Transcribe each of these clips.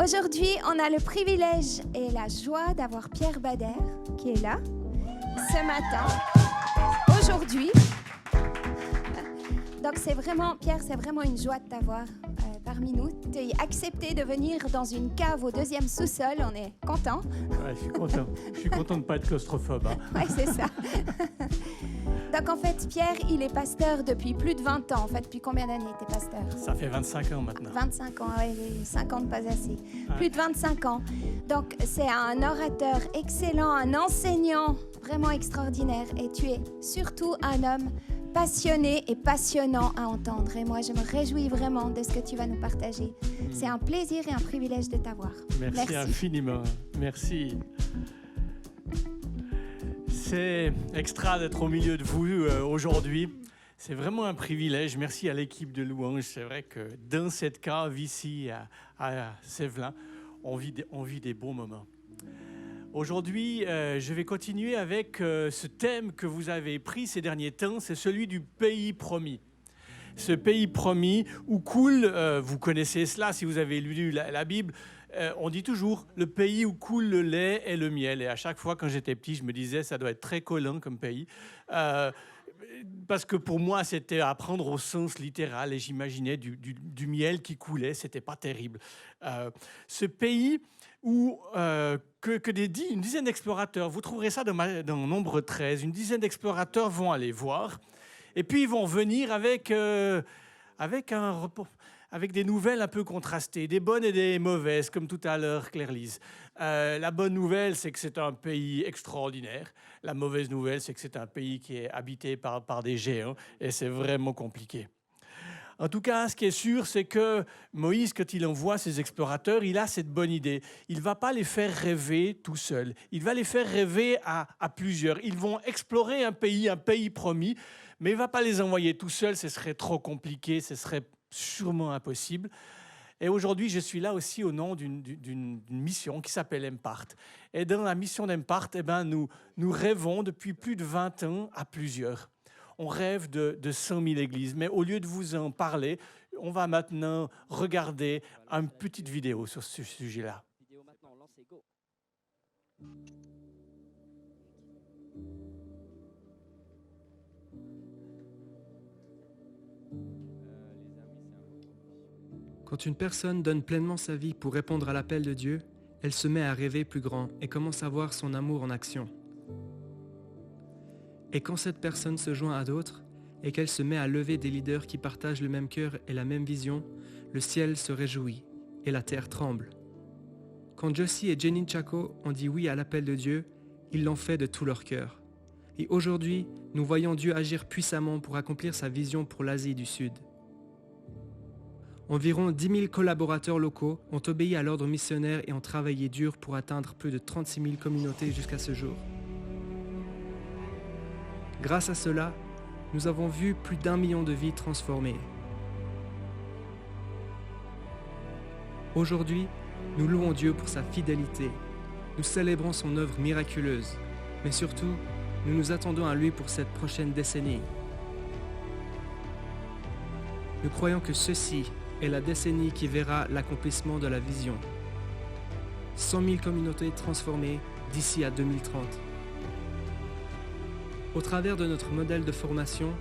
Aujourd'hui, on a le privilège et la joie d'avoir Pierre Bader qui est là ce matin, aujourd'hui. Donc Pierre, c'est vraiment une joie de t'avoir parmi nous. Tu as accepté de venir dans une cave au 2e sous-sol, on est content. Ouais, je suis content. Je suis content de ne pas être claustrophobe. Hein. Oui, c'est ça. Donc en fait, Pierre, il est pasteur depuis plus de 20 ans. En fait, depuis combien d'années tu es pasteur? Ça fait 25 ans maintenant. 25 ans, oui, 50 pas assez. Ouais. Plus de 25 ans. Donc c'est un orateur excellent, un enseignant vraiment extraordinaire. Et tu es surtout un homme passionné et passionnant à entendre. Et moi, je me réjouis vraiment de ce que tu vas nous partager. C'est un plaisir et un privilège de t'avoir. Merci infiniment. Merci. C'est extra d'être au milieu de vous aujourd'hui. C'est vraiment un privilège. Merci à l'équipe de Louange. C'est vrai que dans cette cave ici à Sévelin, on vit des bons moments. Aujourd'hui, je vais continuer avec ce thème que vous avez pris ces derniers temps. C'est celui du pays promis. Ce pays promis où coule, vous connaissez cela si vous avez lu la Bible, on dit toujours le pays où coule le lait et le miel. Et à chaque fois, quand j'étais petit, je me disais ça doit être très collant comme pays. Parce que pour moi, c'était à prendre au sens littéral et j'imaginais du miel qui coulait. C'était pas terrible. Ce pays où une dizaine d'explorateurs, vous trouverez ça dans Nombre 13, une dizaine d'explorateurs vont aller voir. Et puis, ils vont venir avec des nouvelles un peu contrastées, des bonnes et des mauvaises, comme tout à l'heure, Claire-Lise. La bonne nouvelle, c'est que c'est un pays extraordinaire. La mauvaise nouvelle, c'est que c'est un pays qui est habité par des géants, et c'est vraiment compliqué. En tout cas, ce qui est sûr, c'est que Moïse, quand il envoie ses explorateurs, il a cette bonne idée. Il ne va pas les faire rêver tout seul. Il va les faire rêver à plusieurs. Ils vont explorer un pays promis, mais il ne va pas les envoyer tout seuls. Ce serait trop compliqué, ce serait sûrement impossible. Et aujourd'hui, je suis là aussi au nom d'une mission qui s'appelle Empart. Et dans la mission d'Empart, nous rêvons depuis plus de 20 ans à plusieurs. On rêve de 100 000 églises. Mais au lieu de vous en parler, on va maintenant regarder une petite vidéo sur ce sujet-là. Quand une personne donne pleinement sa vie pour répondre à l'appel de Dieu, elle se met à rêver plus grand et commence à voir son amour en action. Et quand cette personne se joint à d'autres et qu'elle se met à lever des leaders qui partagent le même cœur et la même vision, le ciel se réjouit et la terre tremble. Quand Josie et Jenny Chaco ont dit oui à l'appel de Dieu, ils l'ont fait de tout leur cœur. Et aujourd'hui, nous voyons Dieu agir puissamment pour accomplir sa vision pour l'Asie du Sud. Environ 10 000 collaborateurs locaux ont obéi à l'ordre missionnaire et ont travaillé dur pour atteindre plus de 36 000 communautés jusqu'à ce jour. Grâce à cela, nous avons vu plus d'1 million de vies transformées. Aujourd'hui, nous louons Dieu pour sa fidélité. Nous célébrons son œuvre miraculeuse, mais surtout, nous nous attendons à lui pour cette prochaine décennie. Nous croyons que ceci est la décennie qui verra l'accomplissement de la vision. 100 000 communautés transformées d'ici à 2030. Au travers de notre modèle de formation,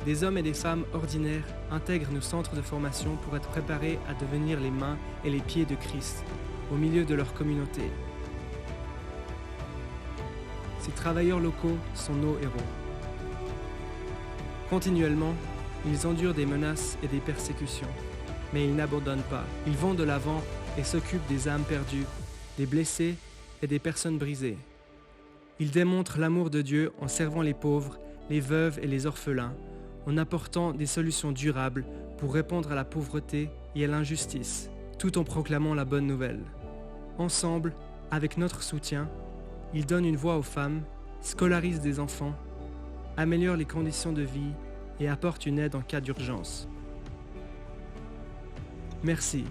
des hommes et des femmes ordinaires intègrent nos centres de formation pour être préparés à devenir les mains et les pieds de Christ au milieu de leur communauté. Ces travailleurs locaux sont nos héros. Continuellement, ils endurent des menaces et des persécutions, mais ils n'abandonnent pas. Ils vont de l'avant et s'occupent des âmes perdues, des blessés et des personnes brisées. Ils démontrent l'amour de Dieu en servant les pauvres, les veuves et les orphelins, en apportant des solutions durables pour répondre à la pauvreté et à l'injustice, tout en proclamant la bonne nouvelle. Ensemble, avec notre soutien, ils donnent une voix aux femmes, scolarisent des enfants, améliorent les conditions de vie et apportent une aide en cas d'urgence. Merci.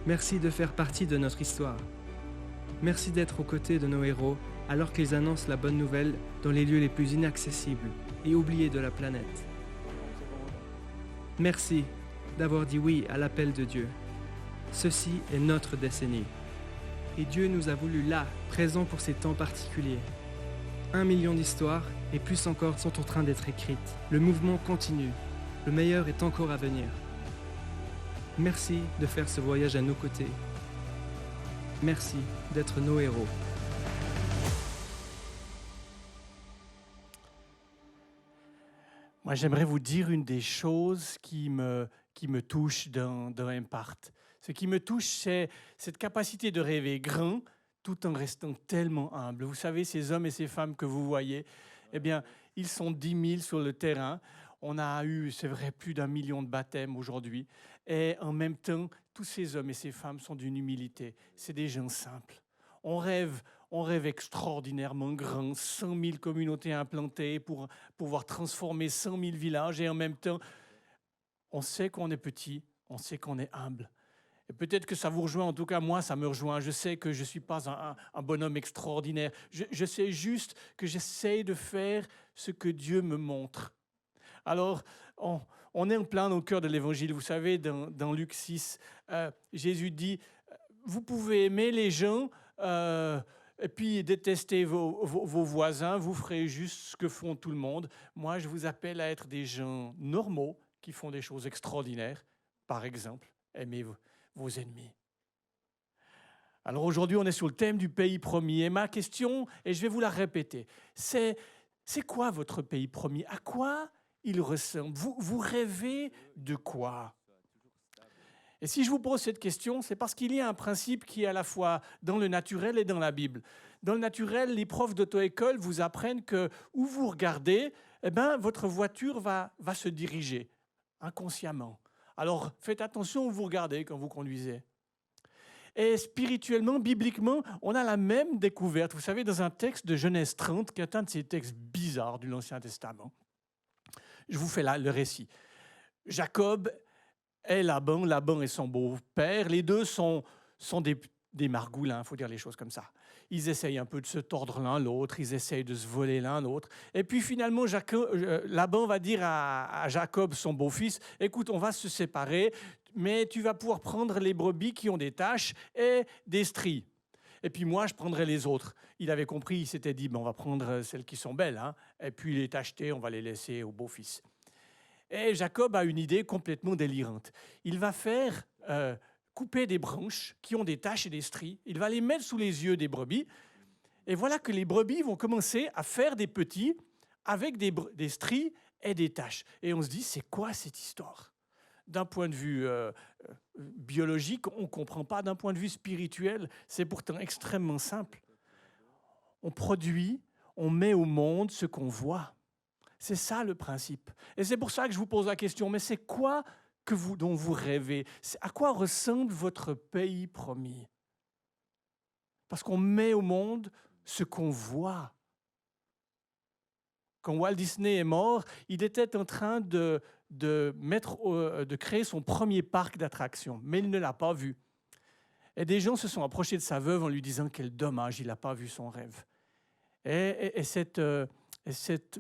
Merci de faire partie de notre histoire. Merci d'être aux côtés de nos héros alors qu'ils annoncent la bonne nouvelle dans les lieux les plus inaccessibles et oubliés de la planète. Merci d'avoir dit oui à l'appel de Dieu. Ceci est notre décennie. Et Dieu nous a voulu là, présents pour ces temps particuliers. 1 million d'histoires, et plus encore, sont en train d'être écrites. Le mouvement continue. Le meilleur est encore à venir. Merci de faire ce voyage à nos côtés. Merci d'être nos héros. Moi, j'aimerais vous dire une des choses qui me touche dans Impart. Ce qui me touche, c'est cette capacité de rêver grand tout en restant tellement humble. Vous savez, ces hommes et ces femmes que vous voyez, eh bien, ils sont 10 000 sur le terrain. On a eu, c'est vrai, plus d'1 million de baptêmes aujourd'hui. Et en même temps, tous ces hommes et ces femmes sont d'une humilité. C'est des gens simples. On rêve extraordinairement grand, 100 000 communautés implantées pour pouvoir transformer 100 000 villages. Et en même temps, on sait qu'on est petit, on sait qu'on est humble. Et peut-être que ça vous rejoint, en tout cas moi ça me rejoint. Je sais que je ne suis pas un bonhomme extraordinaire. Je sais juste que j'essaie de faire ce que Dieu me montre. Alors, on est en plein au cœur de l'Évangile. Vous savez, dans Luc 6, Jésus dit, vous pouvez aimer les gens et puis détester vos voisins, vous ferez juste ce que font tout le monde. Moi, je vous appelle à être des gens normaux qui font des choses extraordinaires. Par exemple, aimez vos ennemis. Alors aujourd'hui, on est sur le thème du pays promis. Et ma question, et je vais vous la répéter, c'est quoi votre pays promis? À quoi il ressemble? Vous rêvez de quoi? Et si je vous pose cette question, c'est parce qu'il y a un principe qui est à la fois dans le naturel et dans la Bible. Dans le naturel, les profs d'auto-école vous apprennent que où vous regardez, eh ben, votre voiture va se diriger inconsciemment. Alors, faites attention où vous regardez quand vous conduisez. Et spirituellement, bibliquement, on a la même découverte. Vous savez, dans un texte de Genèse 30, qui est un de ces textes bizarres de l'Ancien Testament, je vous fais là le récit. Jacob et Laban est son beau-père. Les deux sont des margoulins, il faut dire les choses comme ça. Ils essayent un peu de se tordre l'un l'autre, ils essayent de se voler l'un l'autre. Et puis finalement, Laban va dire à Jacob, son beau-fils, « Écoute, on va se séparer, mais tu vas pouvoir prendre les brebis qui ont des taches et des stries. Et puis moi, je prendrai les autres. » Il avait compris, il s'était dit, on va prendre celles qui sont belles, hein, et puis les tachetées, on va les laisser au beau-fils. Et Jacob a une idée complètement délirante. Il va faire couper des branches qui ont des taches et des stries. Il va les mettre sous les yeux des brebis. Et voilà que les brebis vont commencer à faire des petits avec des stries et des taches. Et on se dit, c'est quoi cette histoire? D'un point de vue biologique, on ne comprend pas. D'un point de vue spirituel, c'est pourtant extrêmement simple. On produit, on met au monde ce qu'on voit. C'est ça le principe. Et c'est pour ça que je vous pose la question, mais c'est quoi dont vous rêvez? À quoi ressemble votre pays promis? Parce qu'on met au monde ce qu'on voit. Quand Walt Disney est mort, il était en train de créer son premier parc d'attractions, mais il ne l'a pas vu. Et des gens se sont approchés de sa veuve en lui disant quel dommage, il n'a pas vu son rêve. Et cette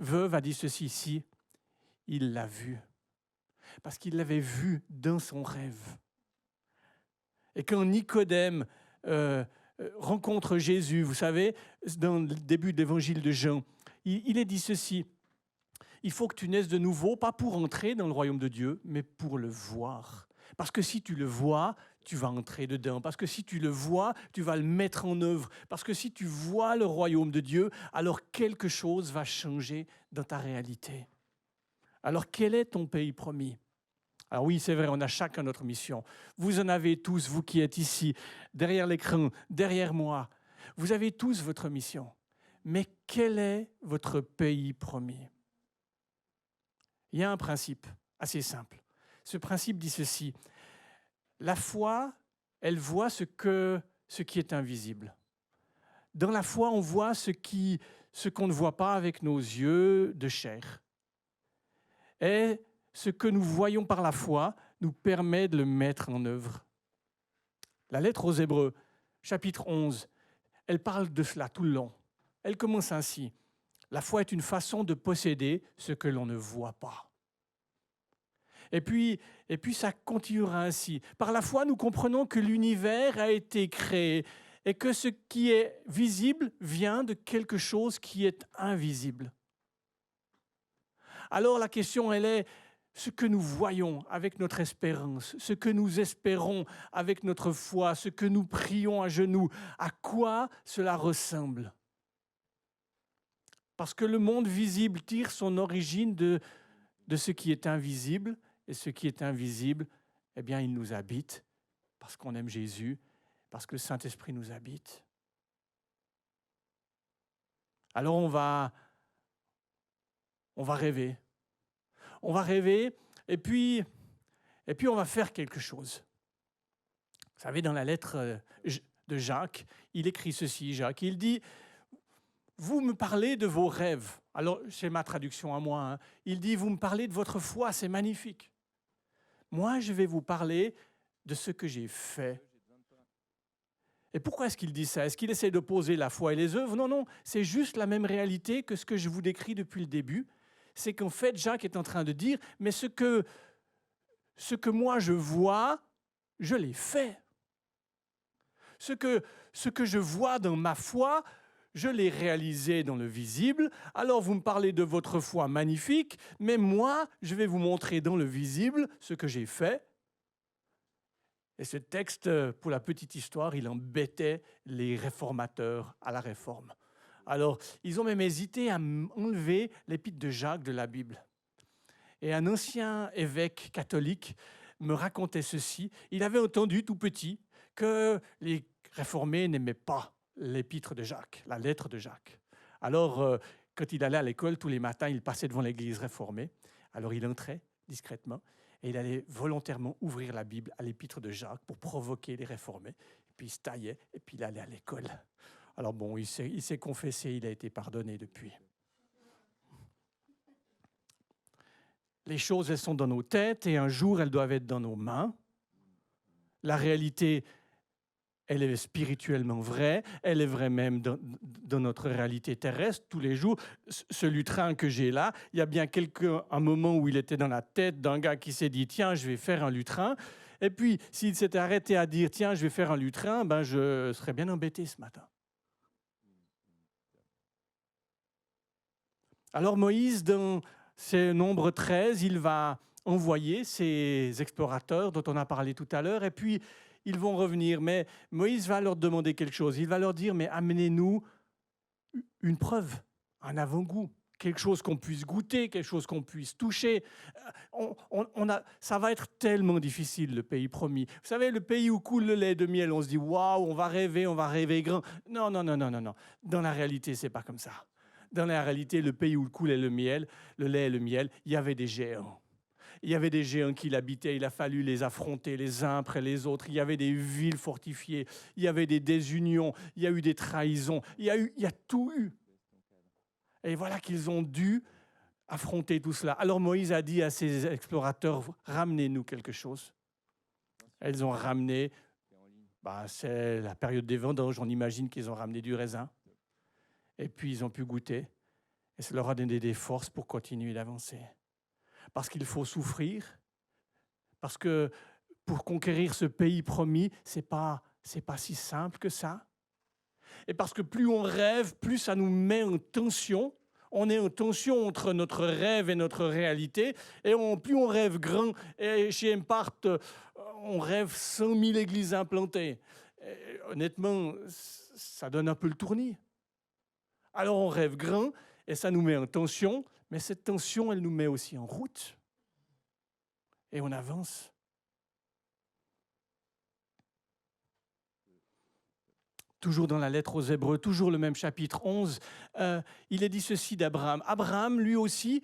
veuve a dit ceci ici, il l'a vu. Parce qu'il l'avait vu dans son rêve. Et quand Nicodème rencontre Jésus, vous savez, dans le début de l'évangile de Jean, il est dit ceci, il faut que tu naisses de nouveau, pas pour entrer dans le royaume de Dieu, mais pour le voir. Parce que si tu le vois, tu vas entrer dedans. Parce que si tu le vois, tu vas le mettre en œuvre. Parce que si tu vois le royaume de Dieu, alors quelque chose va changer dans ta réalité. Alors quel est ton pays promis? Alors oui, c'est vrai, on a chacun notre mission. Vous en avez tous, vous qui êtes ici, derrière l'écran, derrière moi. Vous avez tous votre mission. Mais quel est votre pays promis? Il y a un principe assez simple. Ce principe dit ceci. La foi, elle voit ce qui est invisible. Dans la foi, on voit ce qu'on ne voit pas avec nos yeux de chair. Et ce que nous voyons par la foi nous permet de le mettre en œuvre. La lettre aux Hébreux, chapitre 11, elle parle de cela tout le long. Elle commence ainsi. La foi est une façon de posséder ce que l'on ne voit pas. Et puis ça continuera ainsi. Par la foi, nous comprenons que l'univers a été créé et que ce qui est visible vient de quelque chose qui est invisible. Alors la question, elle est, ce que nous voyons avec notre espérance, ce que nous espérons avec notre foi, ce que nous prions à genoux, à quoi cela ressemble? Parce que le monde visible tire son origine de ce qui est invisible, et ce qui est invisible, eh bien, il nous habite, parce qu'on aime Jésus, parce que le Saint-Esprit nous habite. Alors on va rêver. On va rêver, et puis on va faire quelque chose. Vous savez, dans la lettre de Jacques, il écrit ceci, Jacques, il dit, vous me parlez de vos rêves. Alors, c'est ma traduction à moi. Hein. Il dit, vous me parlez de votre foi, c'est magnifique. Moi, je vais vous parler de ce que j'ai fait. Et pourquoi est-ce qu'il dit ça? Est-ce qu'il essaie d'opposer la foi et les œuvres? Non, non, c'est juste la même réalité que ce que je vous décris depuis le début. C'est qu'en fait, Jacques est en train de dire, mais ce que moi je vois, je l'ai fait. Ce que je vois dans ma foi, je l'ai réalisé dans le visible. Alors vous me parlez de votre foi magnifique, mais moi, je vais vous montrer dans le visible ce que j'ai fait. Et ce texte, pour la petite histoire, il embêtait les réformateurs à la Réforme. Alors, ils ont même hésité à enlever l'épître de Jacques de la Bible. Et un ancien évêque catholique me racontait ceci. Il avait entendu tout petit que les réformés n'aimaient pas l'épître de Jacques, la lettre de Jacques. Alors, quand il allait à l'école, tous les matins, il passait devant l'église réformée. Alors, il entrait discrètement et il allait volontairement ouvrir la Bible à l'épître de Jacques pour provoquer les réformés. Et puis, il se taillait et puis il allait à l'école. Alors bon, il s'est confessé, il a été pardonné depuis. Les choses, elles sont dans nos têtes et un jour, elles doivent être dans nos mains. La réalité, elle est spirituellement vraie, elle est vraie même dans notre réalité terrestre tous les jours. Ce lutrin que j'ai là, il y a bien un moment où il était dans la tête d'un gars qui s'est dit « Tiens, je vais faire un lutrin ». Et puis, s'il s'était arrêté à dire « Tiens, je vais faire un lutrin », ben, je serais bien embêté ce matin. Alors Moïse, dans ses Nombre 13, il va envoyer ces explorateurs dont on a parlé tout à l'heure, et puis ils vont revenir. Mais Moïse va leur demander quelque chose. Il va leur dire, mais amenez-nous une preuve, un avant-goût, quelque chose qu'on puisse goûter, quelque chose qu'on puisse toucher. Ça va être tellement difficile, le pays promis. Vous savez, le pays où coule le lait de miel, on se dit, waouh, on va rêver grand. Non. Dans la réalité, c'est pas comme ça. Dans la réalité, le pays où coulait le lait et le miel, il y avait des géants. Il y avait des géants qui l'habitaient, il a fallu les affronter les uns après les autres. Il y avait des villes fortifiées, il y avait des désunions, il y a eu des trahisons, il y a tout eu. Et voilà qu'ils ont dû affronter tout cela. Alors Moïse a dit à ses explorateurs, ramenez-nous quelque chose. Elles ont ramené, c'est la période des vendanges, on imagine qu'ils ont ramené du raisin. Et puis, ils ont pu goûter. Et ça leur a donné des forces pour continuer d'avancer. Parce qu'il faut souffrir. Parce que pour conquérir ce pays promis, c'est pas si simple que ça. Et parce que plus on rêve, plus ça nous met en tension. On est en tension entre notre rêve et notre réalité. Et plus on rêve grand, et chez Empart, on rêve 100 000 églises implantées. Et honnêtement, ça donne un peu le tournis. Alors on rêve grand et ça nous met en tension, mais cette tension, elle nous met aussi en route. Et on avance. Toujours dans la lettre aux Hébreux, toujours le même chapitre 11, il est dit ceci d'Abraham. Abraham, lui aussi,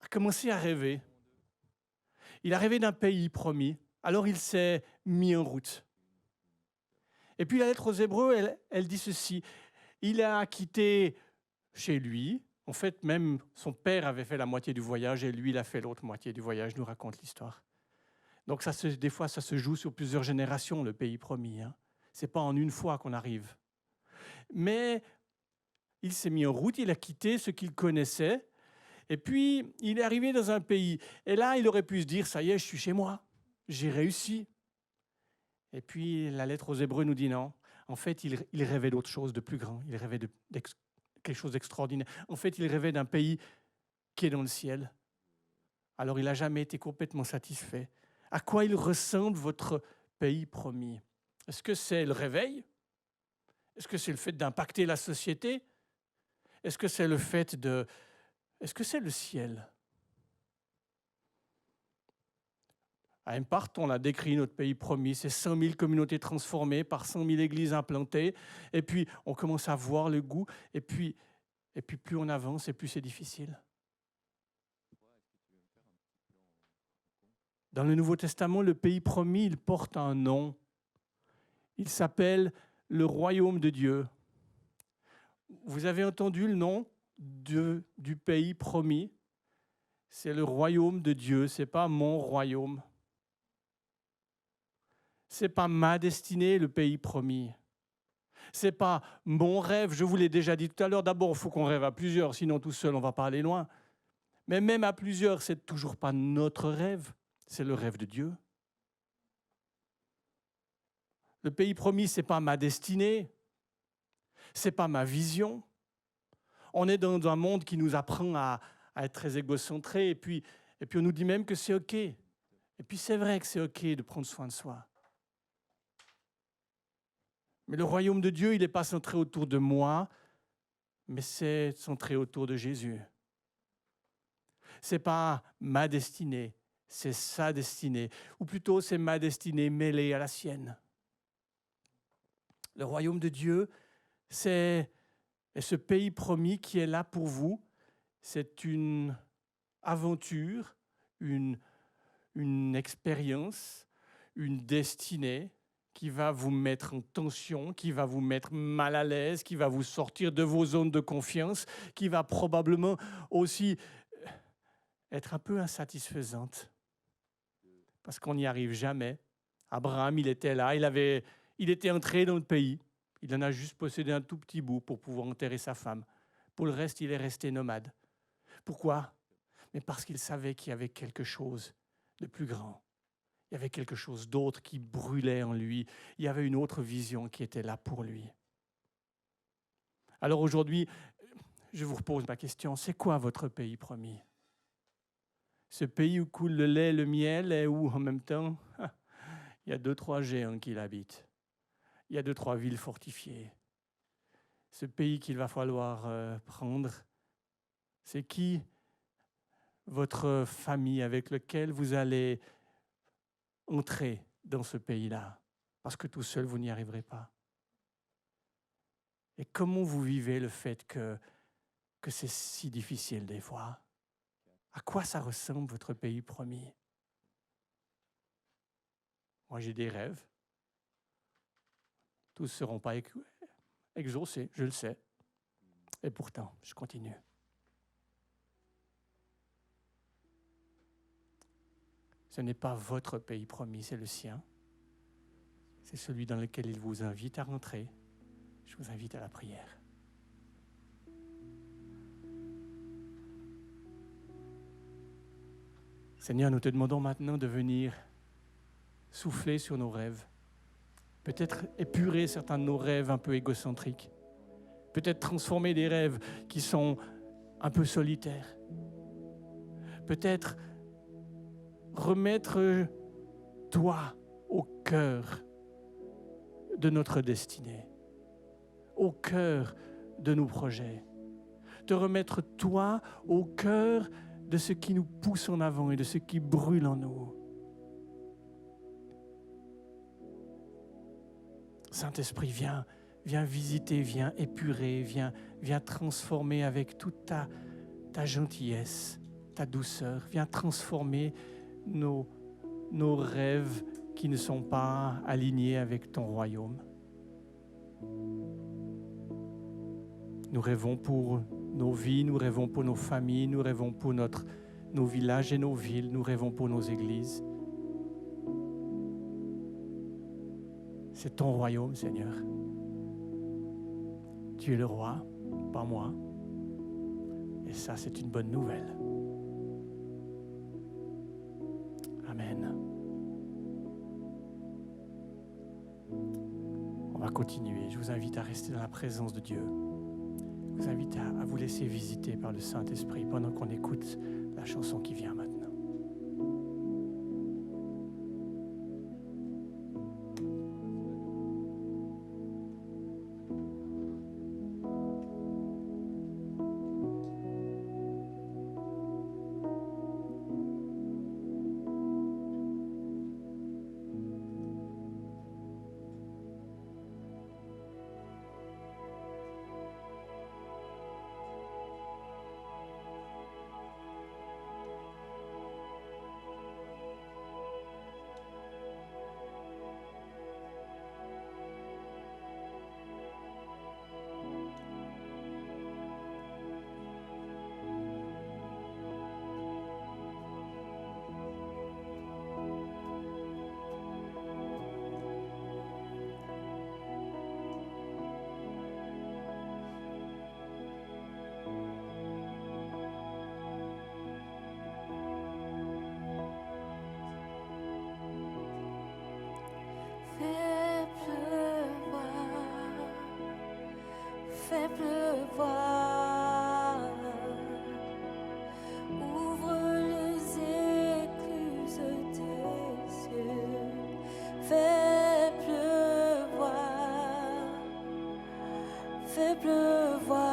a commencé à rêver. Il a rêvé d'un pays promis, alors il s'est mis en route. Et puis la lettre aux Hébreux, elle dit ceci. Il a quitté chez lui. En fait, même son père avait fait la moitié du voyage et lui, il a fait l'autre moitié du voyage, nous raconte l'histoire. Donc des fois, ça se joue sur plusieurs générations, le pays promis. Hein. Ce n'est pas en une fois qu'on arrive. Mais il s'est mis en route, il a quitté ce qu'il connaissait Et puis, il est arrivé dans un pays. Et là, il aurait pu se dire, ça y est, je suis chez moi. J'ai réussi. Et puis, la lettre aux Hébreux nous dit non. En fait, il rêvait d'autre chose, de plus grand. Il rêvait de quelque chose d'extraordinaire. En fait, il rêvait d'un pays qui est dans le ciel. Alors, il n'a jamais été complètement satisfait. À quoi il ressemble votre pays promis? Est-ce que c'est le réveil? Est-ce que c'est le fait d'impacter la société? Est-ce que c'est le fait de... Est-ce que c'est le ciel? À Empart, on a décrit notre pays promis, c'est 100 000 communautés transformées par 100 000 églises implantées. Et puis, on commence à voir le goût. Et puis plus on avance, et plus c'est difficile. Dans le Nouveau Testament, le pays promis, il porte un nom. Il s'appelle le royaume de Dieu. Vous avez entendu le nom du pays promis? C'est le royaume de Dieu, ce n'est pas mon royaume. Ce n'est pas ma destinée, le pays promis. Ce n'est pas mon rêve, je vous l'ai déjà dit tout à l'heure. D'abord, il faut qu'on rêve à plusieurs, sinon tout seul, on ne va pas aller loin. Mais même à plusieurs, ce n'est toujours pas notre rêve, c'est le rêve de Dieu. Le pays promis, ce n'est pas ma destinée, ce n'est pas ma vision. On est dans un monde qui nous apprend à être très égocentré, et puis on nous dit même que c'est OK. Et puis c'est vrai que c'est OK de prendre soin de soi. Mais le royaume de Dieu, il n'est pas centré autour de moi, mais c'est centré autour de Jésus. Ce n'est pas ma destinée, c'est sa destinée. Ou plutôt, c'est ma destinée mêlée à la sienne. Le royaume de Dieu, c'est ce pays promis qui est là pour vous. C'est une aventure, une expérience, une destinée qui va vous mettre en tension, qui va vous mettre mal à l'aise, qui va vous sortir de vos zones de confiance, qui va probablement aussi être un peu insatisfaisante. Parce qu'on n'y arrive jamais. Abraham, il était là, il était entré dans le pays. Il en a juste possédé un tout petit bout pour pouvoir enterrer sa femme. Pour le reste, il est resté nomade. Pourquoi? Mais parce qu'il savait qu'il y avait quelque chose de plus grand. Il y avait quelque chose d'autre qui brûlait en lui. Il y avait une autre vision qui était là pour lui. Alors aujourd'hui, je vous repose ma question. C'est quoi votre pays promis? Ce pays où coule le lait et le miel et où, en même temps, il y a 2-3 géants qui l'habitent. Il y a 2-3 villes fortifiées. Ce pays qu'il va falloir prendre, c'est qui votre famille avec laquelle vous allez entrer dans ce pays-là? Parce que tout seul, vous n'y arriverez pas. Et comment vous vivez le fait que c'est si difficile des fois? À quoi ça ressemble votre pays promis? Moi, j'ai des rêves. Tous ne seront pas exaucés, je le sais. Et pourtant, je continue. Ce n'est pas votre pays promis, c'est le sien. C'est celui dans lequel il vous invite à rentrer. Je vous invite à la prière. Seigneur, nous te demandons maintenant de venir souffler sur nos rêves. Peut-être épurer certains de nos rêves un peu égocentriques. Peut-être transformer des rêves qui sont un peu solitaires. Peut-être remettre toi au cœur de notre destinée, au cœur de nos projets. Te remettre toi au cœur de ce qui nous pousse en avant et de ce qui brûle en nous. Saint-Esprit, viens visiter, viens épurer, viens transformer avec toute ta gentillesse, ta douceur. Viens transformer nos rêves qui ne sont pas alignés avec ton royaume. Nous rêvons pour nos vies, nous rêvons pour nos familles, nous rêvons pour nos villages et nos villes, nous rêvons pour nos églises. C'est ton royaume, Seigneur. Tu es le roi, pas moi. Et ça, c'est une bonne nouvelle. Amen. On va continuer. Je vous invite à rester dans la présence de Dieu. Je vous invite à vous laisser visiter par le Saint-Esprit pendant qu'on écoute la chanson qui vient maintenant. Fais pleuvoir, ouvre les écluses des cieux. Fais pleuvoir, fais pleuvoir,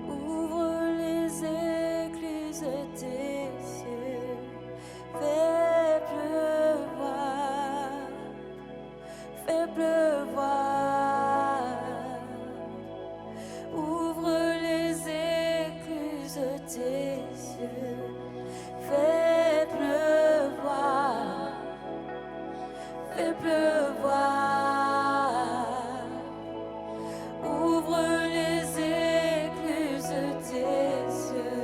ouvre les écluses des cieux. Fais pleuvoir, fais pleuvoir. Fais pleuvoir, fais pleuvoir, ouvre les écluses des cieux.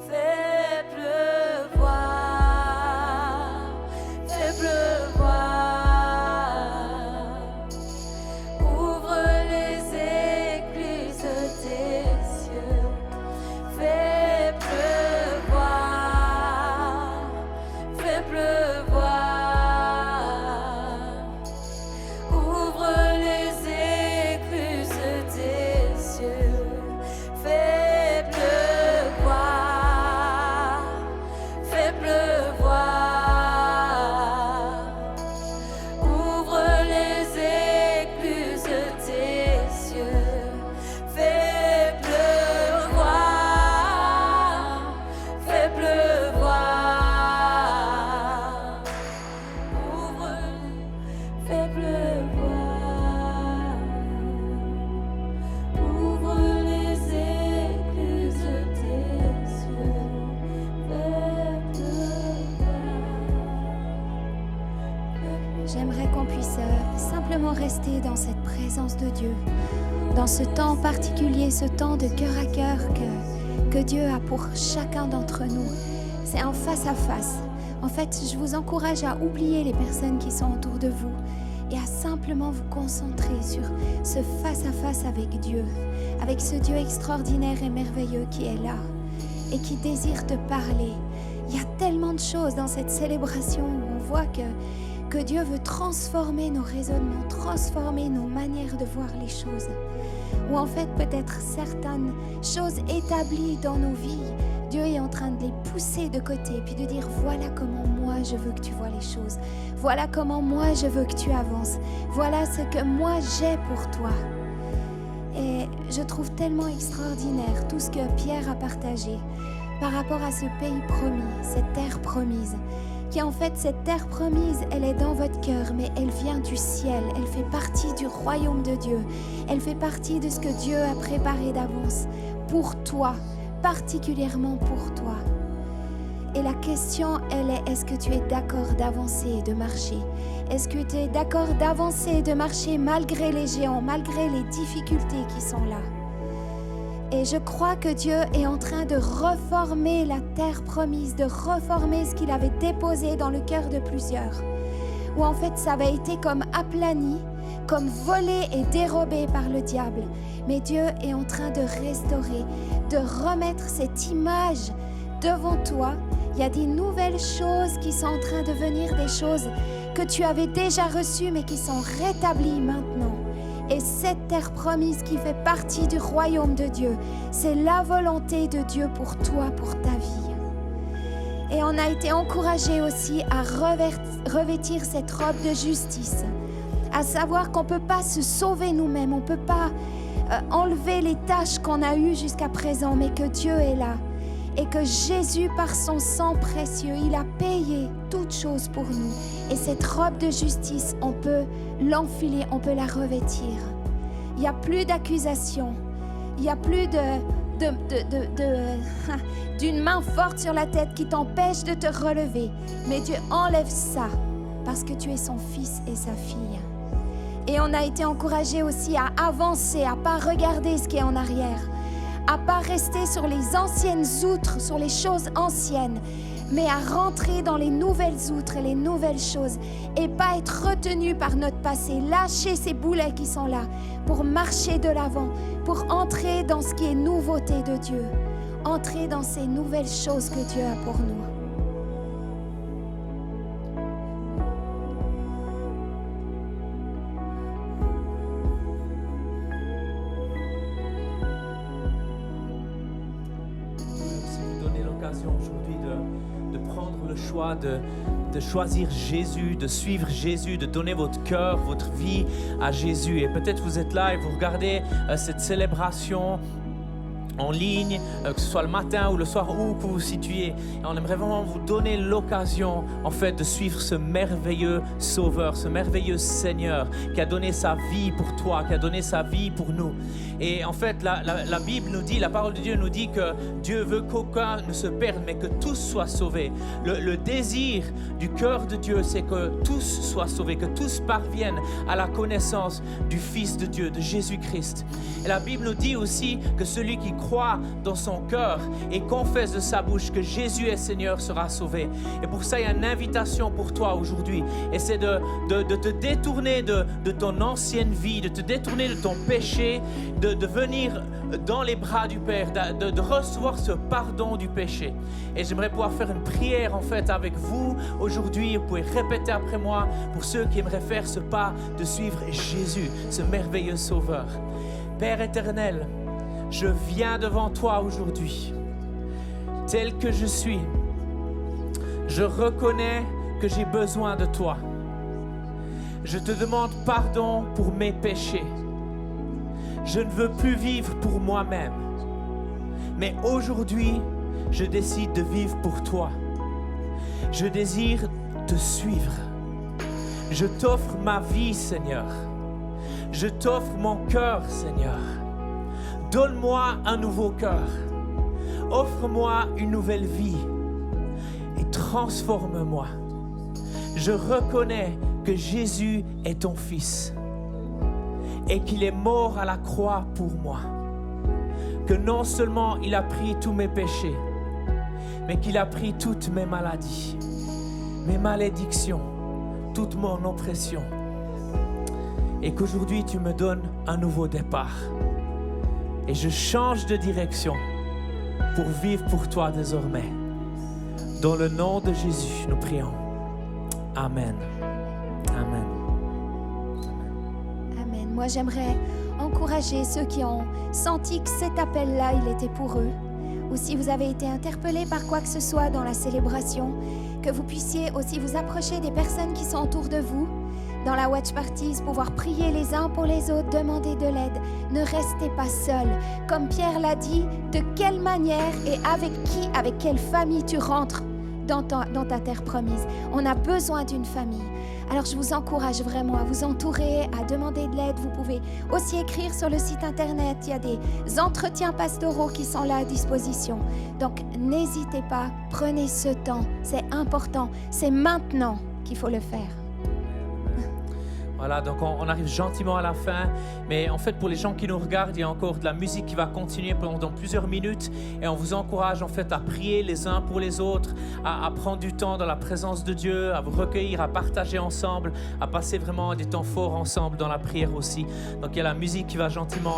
Fais pleuvoir, fais pleuvoir, ouvre les écluses des cieux. Fais pleuvoir, fais pleuvoir, ouvre les écluses des cieux. Fais pleuvoir, fais pleuvoir, ouvre les écluses des cieux. Fais pleuvoir, fais pleuvoir, ouvre, fais pleuvoir, ouvre les écluses des cieux. Fais pleuvoir. J'aimerais qu'on puisse simplement rester dans cette présence de Dieu, dans ce temps particulier, ce temps de cœur à cœur que Dieu a pour chacun d'entre nous. C'est un face-à-face. En fait, je vous encourage à oublier les personnes qui sont autour de vous et à simplement vous concentrer sur ce face-à-face avec Dieu, avec ce Dieu extraordinaire et merveilleux qui est là et qui désire te parler. Il y a tellement de choses dans cette célébration où on voit que Dieu veut transformer nos raisonnements, transformer nos manières de voir les choses. Ou en fait, peut-être certaines choses établies dans nos vies, Dieu est en train de les pousser de côté, puis de dire, voilà comment moi je veux que tu vois les choses. Voilà comment moi je veux que tu avances. Voilà ce que moi j'ai pour toi. Et je trouve tellement extraordinaire tout ce que Pierre a partagé par rapport à ce pays promis, cette terre promise. Qui en fait, cette terre promise, elle est dans votre cœur, mais elle vient du ciel. Elle fait partie du royaume de Dieu. Elle fait partie de ce que Dieu a préparé d'avance pour toi, particulièrement pour toi. Et la question, elle est, est-ce que tu es d'accord d'avancer et de marcher? Est-ce que tu es d'accord d'avancer et de marcher malgré les géants, malgré les difficultés qui sont là? Et je crois que Dieu est en train de reformer la terre promise, de reformer ce qu'il avait déposé dans le cœur de plusieurs. Où en fait ça avait été comme aplani, comme volée et dérobée par le diable. Mais Dieu est en train de restaurer, de remettre cette image devant toi. Il y a des nouvelles choses qui sont en train de venir, des choses que tu avais déjà reçues mais qui sont rétablies maintenant. Et cette terre promise qui fait partie du royaume de Dieu, c'est la volonté de Dieu pour toi, pour ta vie. Et on a été encouragés aussi à revêtir cette robe de justice, à savoir qu'on ne peut pas se sauver nous-mêmes, on ne peut pas enlever les tâches qu'on a eues jusqu'à présent, mais que Dieu est là. Et que Jésus, par son sang précieux, il a payé toutes choses pour nous. Et cette robe de justice, on peut l'enfiler, on peut la revêtir. Il n'y a plus d'accusation. Il n'y a plus d'une main forte sur la tête qui t'empêche de te relever. Mais Dieu enlève ça parce que tu es son fils et sa fille. Et on a été encouragés aussi à avancer, à ne pas regarder ce qui est en arrière, à ne pas rester sur les anciennes outres, sur les choses anciennes, mais à rentrer dans les nouvelles outres et les nouvelles choses et pas être retenu par notre passé, lâcher ces boulets qui sont là pour marcher de l'avant, pour entrer dans ce qui est nouveauté de Dieu, entrer dans ces nouvelles choses que Dieu a pour nous. Aujourd'hui de prendre le choix de choisir Jésus, de suivre Jésus, de donner votre cœur, votre vie à Jésus. Et peut-être vous êtes là et vous regardez cette célébration en ligne, que ce soit le matin ou le soir, où que vous vous situez. Et on aimerait vraiment vous donner l'occasion, en fait, de suivre ce merveilleux Sauveur, ce merveilleux Seigneur qui a donné sa vie pour toi, qui a donné sa vie pour nous. Et en fait, la Bible nous dit, la parole de Dieu nous dit que Dieu veut qu'aucun ne se perde, mais que tous soient sauvés. Le désir du cœur de Dieu, c'est que tous soient sauvés, que tous parviennent à la connaissance du Fils de Dieu, de Jésus-Christ. Et la Bible nous dit aussi que celui qui croit dans son cœur et confesse de sa bouche que Jésus est Seigneur sera sauvé. Et pour ça, il y a une invitation pour toi aujourd'hui. Et c'est de te détourner de ton ancienne vie, de te détourner de ton péché, de venir dans les bras du Père, de recevoir ce pardon du péché. Et j'aimerais pouvoir faire une prière en fait avec vous aujourd'hui. Vous pouvez répéter après moi pour ceux qui aimeraient faire ce pas de suivre Jésus, ce merveilleux Sauveur. Père éternel, je viens devant toi aujourd'hui, tel que je suis. Je reconnais que j'ai besoin de toi. Je te demande pardon pour mes péchés. Je ne veux plus vivre pour moi-même, mais aujourd'hui, je décide de vivre pour toi. Je désire te suivre. Je t'offre ma vie, Seigneur. Je t'offre mon cœur, Seigneur. Donne-moi un nouveau cœur. Offre-moi une nouvelle vie et transforme-moi. Je reconnais que Jésus est ton Fils et qu'il est mort à la croix pour moi. Que non seulement il a pris tous mes péchés, mais qu'il a pris toutes mes maladies, mes malédictions, toute mon oppression. Et qu'aujourd'hui tu me donnes un nouveau départ. Et je change de direction pour vivre pour toi désormais. Dans le nom de Jésus, nous prions. Amen. Amen. Amen. Moi, j'aimerais encourager ceux qui ont senti que cet appel-là, il était pour eux. Ou si vous avez été interpellés par quoi que ce soit dans la célébration, que vous puissiez aussi vous approcher des personnes qui sont autour de vous, dans la watch parties, pouvoir prier les uns pour les autres, demander de l'aide. Ne restez pas seuls. Comme Pierre l'a dit, de quelle manière et avec qui, avec quelle famille tu rentres dans ta terre promise. On a besoin d'une famille. Alors je vous encourage vraiment à vous entourer, à demander de l'aide. Vous pouvez aussi écrire sur le site internet. Il y a des entretiens pastoraux qui sont là à disposition. Donc n'hésitez pas, prenez ce temps. C'est important. C'est maintenant qu'il faut le faire. Voilà, donc on arrive gentiment à la fin, mais en fait pour les gens qui nous regardent, il y a encore de la musique qui va continuer pendant plusieurs minutes et on vous encourage en fait à prier les uns pour les autres, à prendre du temps dans la présence de Dieu, à vous recueillir, à partager ensemble, à passer vraiment des temps forts ensemble dans la prière aussi. Donc il y a la musique qui va gentiment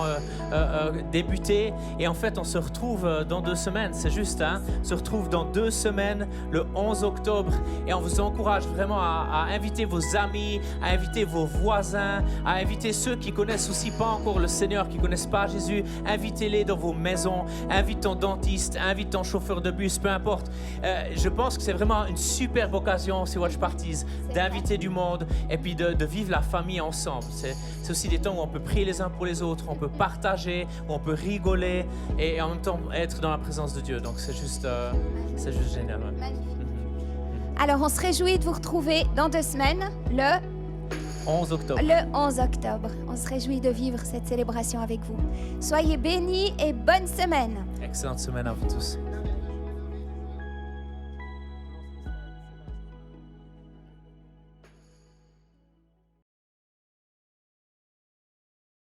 débuter et en fait on se retrouve dans 2 semaines, c'est juste, hein, on se retrouve dans 2 semaines, le 11 octobre et on vous encourage vraiment à inviter vos amis, à inviter vos voisins, à inviter ceux qui connaissent aussi pas encore le Seigneur, qui connaissent pas Jésus, invitez-les dans vos maisons, invite ton dentiste, invite ton chauffeur de bus, peu importe. Je pense que c'est vraiment une superbe occasion, ces Watch Parties, d'inviter du monde et puis de vivre la famille ensemble. C'est aussi des temps où on peut prier les uns pour les autres, on peut partager, où on peut rigoler et en même temps être dans la présence de Dieu. Donc c'est juste génial. Ouais. Magnifique. Alors, on se réjouit de vous retrouver dans 2 semaines, le 11 octobre. Le 11 octobre. On se réjouit de vivre cette célébration avec vous. Soyez bénis et bonne semaine. Excellente semaine à vous tous.